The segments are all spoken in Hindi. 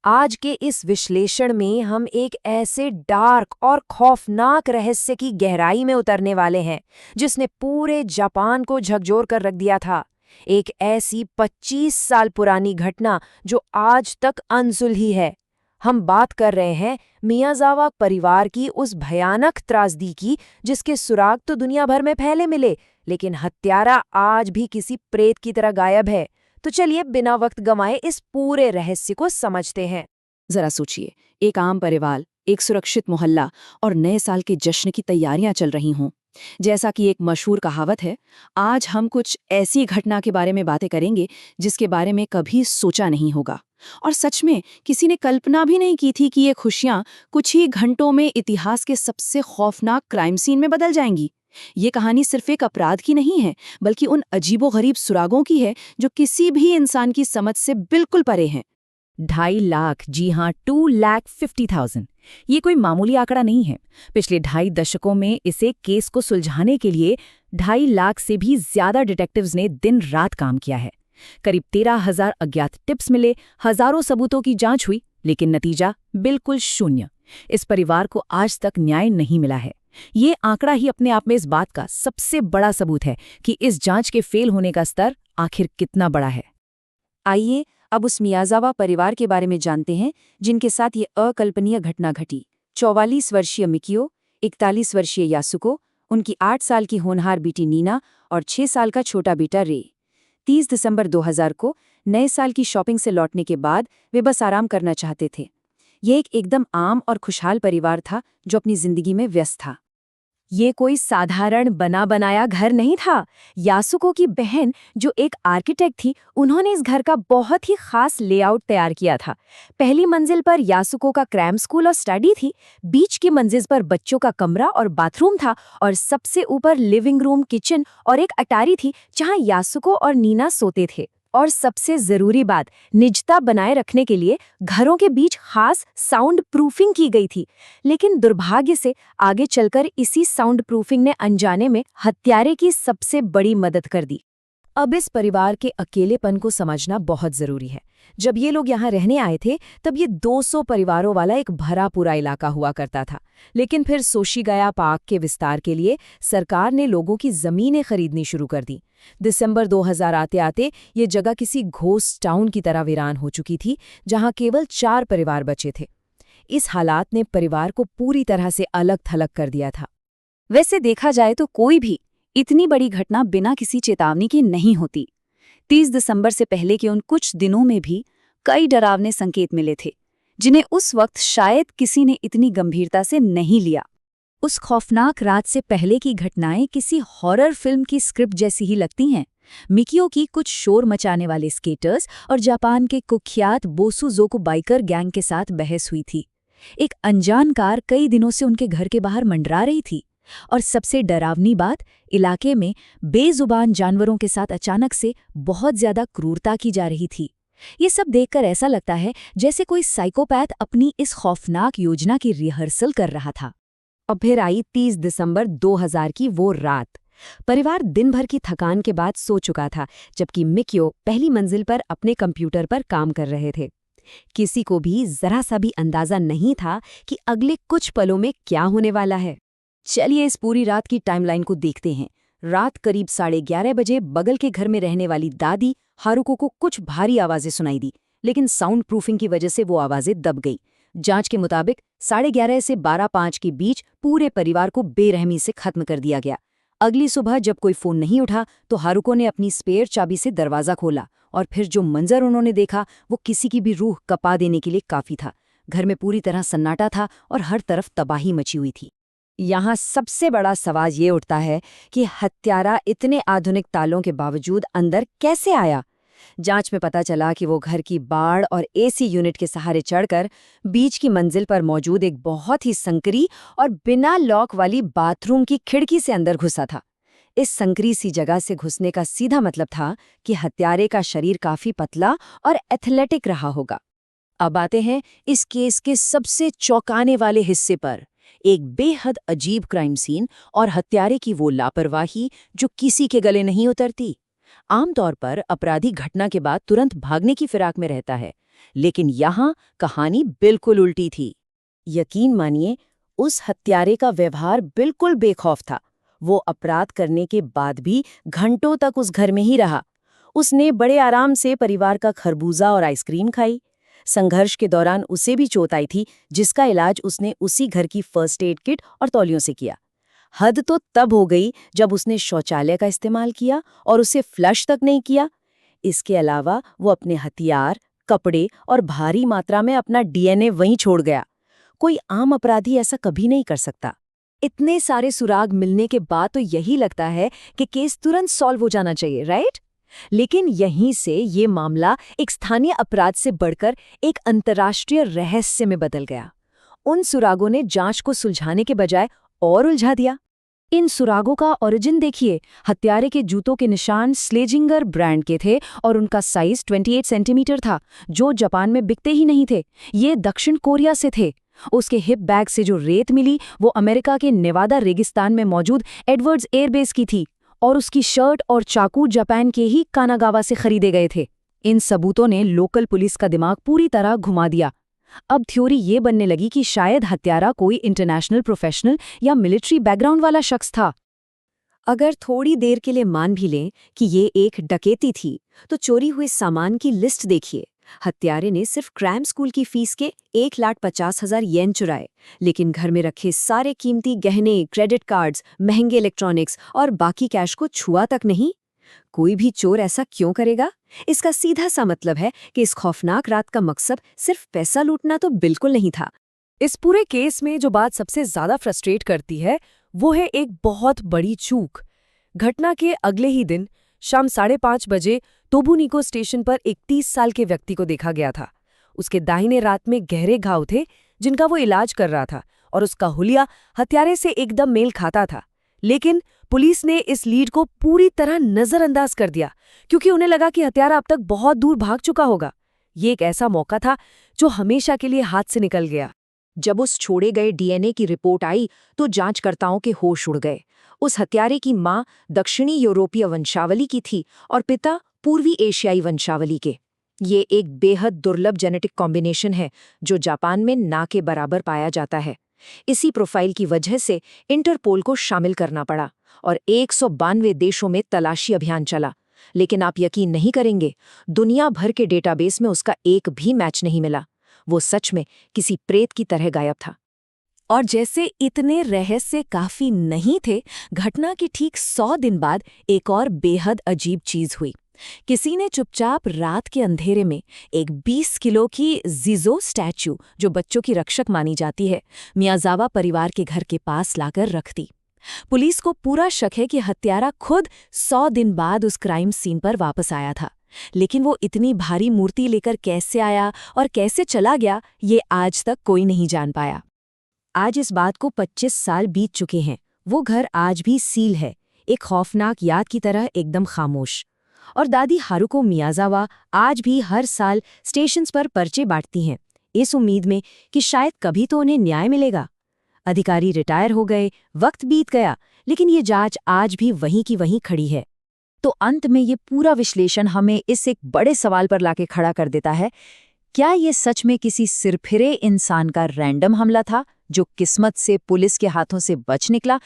आज के इस विश्लेषण में हम एक ऐसे डार्क और खौफनाक रहस्य की गहराई में उतरने वाले हैं जिसने पूरे जापान को झकझोर कर रख दिया था। एक ऐसी 25 साल पुरानी घटना जो आज तक अनसुलझी है। हम बात कर रहे हैं मियाजावा परिवार की उस भयानक त्रासदी की जिसके सुराग तो दुनिया भर में फैले मिले, लेकिन हत्यारा आज भी किसी प्रेत की तरह गायब है। तो चलिए बिना वक्त गंवाए इस पूरे रहस्य को समझते हैं। जरा सोचिए, एक आम परिवार, एक सुरक्षित मोहल्ला और नए साल के जश्न की तैयारियां चल रही हों। जैसा कि एक मशहूर कहावत है, आज हम कुछ ऐसी घटना के बारे में बातें करेंगे जिसके बारे में कभी सोचा नहीं होगा। और सच में किसी ने कल्पना भी नहीं की थी कि ये खुशियां कुछ ही घंटों में इतिहास के सबसे खौफनाक क्राइम सीन में बदल जाएंगी। ये कहानी सिर्फ एक अपराध की नहीं है, बल्कि उन अजीबोगरीब सुरागों की है जो किसी भी इंसान की समझ से बिल्कुल परे हैं। 2.5 लाख, जी हाँ, 2,50,000। ये कोई मामूली आंकड़ा नहीं है। पिछले 2.5 दशकों में इसे केस को सुलझाने के लिए 2.5 लाख से भी ज्यादा डिटेक्टिव्स ने दिन रात काम किया है। करीब 13,000 अज्ञात टिप्स मिले, हजारों सबूतों की जांच हुई, लेकिन नतीजा बिल्कुल शून्य। इस परिवार को आज तक न्याय नहीं मिला है। ये आंकड़ा ही अपने आप में इस बात का सबसे बड़ा सबूत है कि इस जांच के फेल होने का स्तर आखिर कितना बड़ा है। आइए अब उस मियाजावा परिवार के बारे में जानते हैं जिनके साथ ये अकल्पनीय घटना घटी। 44 वर्षीय मिकियो, 41 वर्षीय यासुको, उनकी 8 साल की होनहार बेटी नीना और 6 साल का छोटा बेटा रे। 30 दिसंबर 2000 को नए साल की शॉपिंग से लौटने के बाद वे बस आराम करना चाहते थे। ये एक एकदम आम और खुशहाल परिवार था जो अपनी जिंदगी में व्यस्त था। ये कोई साधारण बना बनाया घर नहीं था। यासुको की बहन, जो एक आर्किटेक्ट थी, उन्होंने इस घर का बहुत ही खास लेआउट तैयार किया था। पहली मंजिल पर यासुको का क्रैम स्कूल और स्टडी थी, बीच की मंजिल पर बच्चों का कमरा और बाथरूम था, और सबसे ऊपर लिविंग रूम, किचन और एक अटारी थी जहां यासुको और नीना सोते थे। और सबसे जरूरी बात, निजता बनाए रखने के लिए घरों के बीच खास साउंड प्रूफिंग की गई थी। लेकिन दुर्भाग्य से आगे चलकर इसी साउंड प्रूफिंग ने अनजाने में हत्यारे की सबसे बड़ी मदद कर दी। अब इस परिवार के अकेलेपन को समझना बहुत जरूरी है। जब ये लोग यहाँ रहने आए थे तब ये 200 परिवारों वाला एक भरा पूरा इलाका हुआ करता था। लेकिन फिर सोशिगाया पार्क के विस्तार के लिए सरकार ने लोगों की जमीनें खरीदनी शुरू कर दी। दिसंबर 2000 आते आते ये जगह किसी घोस्ट टाउन की तरह वीरान हो चुकी थी, जहाँ केवल 4 परिवार बचे थे। इस हालात ने परिवार को पूरी तरह से अलग थलग कर दिया था। वैसे देखा जाए तो कोई भी इतनी बड़ी घटना बिना किसी चेतावनी के नहीं होती। 30 दिसंबर से पहले के उन कुछ दिनों में भी कई डरावने संकेत मिले थे, जिन्हें उस वक्त शायद किसी ने इतनी गंभीरता से नहीं लिया। उस खौफनाक रात से पहले की घटनाएं किसी हॉरर फिल्म की स्क्रिप्ट जैसी ही लगती हैं। मिकियो की कुछ शोर मचाने वाले स्केटर्स और जापान के कुख्यात बोसुजोकु बाइकर गैंग के साथ बहस हुई थी। एक अनजान कार कई दिनों से उनके घर के बाहर मंडरा रही थी। और सबसे डरावनी बात, इलाके में बेजुबान जानवरों के साथ अचानक से बहुत ज्यादा क्रूरता की जा रही थी। ये सब देखकर ऐसा लगता है जैसे कोई साइकोपैथ अपनी इस खौफनाक योजना की रिहर्सल कर रहा था। अब फिर आई 30 दिसंबर 2000 की वो रात। परिवार दिन भर की थकान के बाद सो चुका था, जबकि मिकियो पहली मंजिल पर अपने कंप्यूटर पर काम कर रहे थे। किसी को भी जरा सा भी अंदाजा नहीं था कि अगले कुछ पलों में क्या होने वाला है। चलिए इस पूरी रात की टाइमलाइन को देखते हैं। रात करीब 11:30 बजे बगल के घर में रहने वाली दादी हारुको को कुछ भारी आवाजें सुनाई दी, लेकिन साउंड प्रूफिंग की वजह से वो आवाजें दब गई। जांच के मुताबिक 11:30 से 12:05 के बीच पूरे परिवार को बेरहमी से खत्म कर दिया गया। अगली सुबह जब कोई फोन नहीं उठा तो हारुको ने अपनी स्पेयर चाबी से दरवाजा खोला, और फिर जो मंजर उन्होंने देखा वो किसी की भी रूह कपा देने के लिए काफी था। घर में पूरी तरह सन्नाटा था और हर तरफ तबाही मची हुई थी। यहाँ सबसे बड़ा सवाल ये उठता है कि हत्यारा इतने आधुनिक तालों के बावजूद अंदर कैसे आया। जांच में पता चला कि वो घर की बाड़ और एसी यूनिट के सहारे चढ़कर बीच की मंजिल पर मौजूद एक बहुत ही संकरी और बिना लॉक वाली बाथरूम की खिड़की से अंदर घुसा था। इस संकरी सी जगह से घुसने का सीधा मतलब था कि हत्यारे का शरीर काफी पतला और एथलेटिक रहा होगा। अब आते हैं इस केस के सबसे चौंकाने वाले हिस्से पर, एक बेहद अजीब क्राइम सीन और हत्यारे की वो लापरवाही जो किसी के गले नहीं उतरती। आमतौर पर अपराधी घटना के बाद तुरंत भागने की फिराक में रहता है, लेकिन यहाँ कहानी बिल्कुल उल्टी थी। यकीन मानिए, उस हत्यारे का व्यवहार बिल्कुल बेखौफ था। वो अपराध करने के बाद भी घंटों तक उस घर में ही रहा। उसने बड़े आराम से परिवार का खरबूजा और आइसक्रीम खाई। संघर्ष के दौरान उसे भी चोट आई थी, जिसका इलाज उसने उसी घर की फर्स्ट एड किट और तौलियों से किया। हद तो तब हो गई जब उसने शौचालय का इस्तेमाल किया और उसे फ्लश तक नहीं किया। इसके अलावा वो अपने हथियार, कपड़े और भारी मात्रा में अपना डीएनए वहीं छोड़ गया। कोई आम अपराधी ऐसा कभी नहीं कर सकता। इतने सारे सुराग मिलने के बाद तो यही लगता है कि केस तुरंत सॉल्व हो जाना चाहिए, राइट? लेकिन यहीं से ये मामला एक स्थानीय अपराध से बढ़कर एक अंतर्राष्ट्रीय रहस्य में बदल गया। उन सुरागों ने जांच को सुलझाने के बजाय और उलझा दिया। इन सुरागों का ओरिजिन देखिए। हत्यारे के जूतों के निशान स्लेजिंगर ब्रांड के थे और उनका साइज 28 सेंटीमीटर था, जो जापान में बिकते ही नहीं थे। ये दक्षिण कोरिया से थे। उसके हिप बैग से जो रेत मिली वो अमेरिका के नेवादा रेगिस्तान में मौजूद एडवर्ड्स एयरबेस की थी, और उसकी शर्ट और चाकू जापान के ही कानागावा से खरीदे गए थे। इन सबूतों ने लोकल पुलिस का दिमाग पूरी तरह घुमा दिया। अब थ्योरी ये बनने लगी कि शायद हत्यारा कोई इंटरनेशनल प्रोफेशनल या मिलिट्री बैकग्राउंड वाला शख्स था। अगर थोड़ी देर के लिए मान भी लें कि ये एक डकैती थी, तो चोरी हुए सामान की लिस्ट देखिए। हत्यारे ने सिर्फ क्रैम स्कूल की फीस के 1,50,000 येन चुराए, लेकिन घर में रखे सारे कीमती गहने, क्रेडिट कार्ड्स, महंगे इलेक्ट्रॉनिक्स और बाकी कैश को छुआ तक नहीं। कोई भी चोर ऐसा क्यों करेगा? इसका सीधा सा मतलब है कि इस खौफनाक रात का मकसद सिर्फ पैसा लूटना तो बिल्कुल नहीं था। इस पूरे केस में जो बात सबसे ज्यादा फ्रस्ट्रेट करती है वो है एक बहुत बड़ी चूक। घटना के अगले ही दिन शाम 5:30 बजे तोबुनिको स्टेशन पर एक 30 साल के व्यक्ति को देखा गया था। उसके दाहिने रात में गहरे घाव थे जिनका वो इलाज कर रहा था, और उसका हुलिया हत्यारे से एकदम मेल खाता था। लेकिन पुलिस ने इस लीड को पूरी तरह नजरअंदाज कर दिया, क्योंकि उन्हें लगा कि हत्यारा अब तक बहुत दूर भाग चुका होगा। ये एक ऐसा मौका था जो हमेशा के लिए हाथ से निकल गया। जब उस छोड़े गए डीएनए की रिपोर्ट आई तो जांचकर्ताओं के होश उड़ गए। उस हत्यारे की मां दक्षिणी यूरोपीय वंशावली की थी और पिता पूर्वी एशियाई वंशावली के। ये एक बेहद दुर्लभ जेनेटिक कॉम्बिनेशन है जो जापान में ना के बराबर पाया जाता है। इसी प्रोफाइल की वजह से इंटरपोल को शामिल करना पड़ा और 192 देशों में तलाशी अभियान चला। लेकिन आप यकीन नहीं करेंगे, दुनिया भर के डेटाबेस में उसका एक भी मैच नहीं मिला। वो सच में किसी प्रेत की तरह गायब था। और जैसे इतने रहस्य काफी नहीं थे, घटना के ठीक 100 दिन बाद एक और बेहद अजीब चीज हुई। किसी ने चुपचाप रात के अंधेरे में एक 20 किलो की जिजो स्टैच्यू, जो बच्चों की रक्षक मानी जाती है, मियाजावा परिवार के घर के पास लाकर रख दी। पुलिस को पूरा शक है कि हत्यारा खुद 100 दिन बाद उस क्राइम सीन पर वापस आया था। लेकिन वो इतनी भारी मूर्ति लेकर कैसे आया और कैसे चला गया, ये आज तक कोई नहीं जान पाया। आज इस बात को 25 साल बीत चुके हैं। वो घर आज भी सील है, एक खौफनाक याद की तरह एकदम खामोश। और दादी हारुको मियाजावा आज भी हर साल स्टेशंस पर पर्चे बांटती हैं, इस उम्मीद में कि शायद कभी तो उन्हें न्याय मिलेगा। अधिकारी रिटायर हो गए, वक्त बीत गया, लेकिन ये जांच आज भी वहीं की वहीं खड़ी है। तो अंत में ये पूरा विश्लेषण हमें इस एक बड़े सवाल पर लाके खड़ा कर देता है, क्या ये सच में किसी सिरफिरे इंसान का रैंडम हमला था जो किस्मत से पुलिस के हाथों से बच निकला,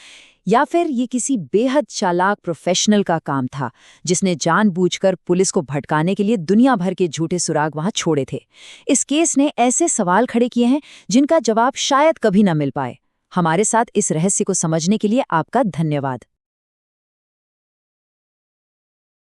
या फिर ये किसी बेहद चालाक प्रोफेशनल का काम था जिसने जानबूझकर पुलिस को भटकाने के लिए दुनिया भर के झूठे सुराग वहां छोड़े थे? इस केस ने ऐसे सवाल खड़े किए हैं जिनका जवाब शायद कभी न मिल पाए। हमारे साथ इस रहस्य को समझने के लिए आपका धन्यवाद।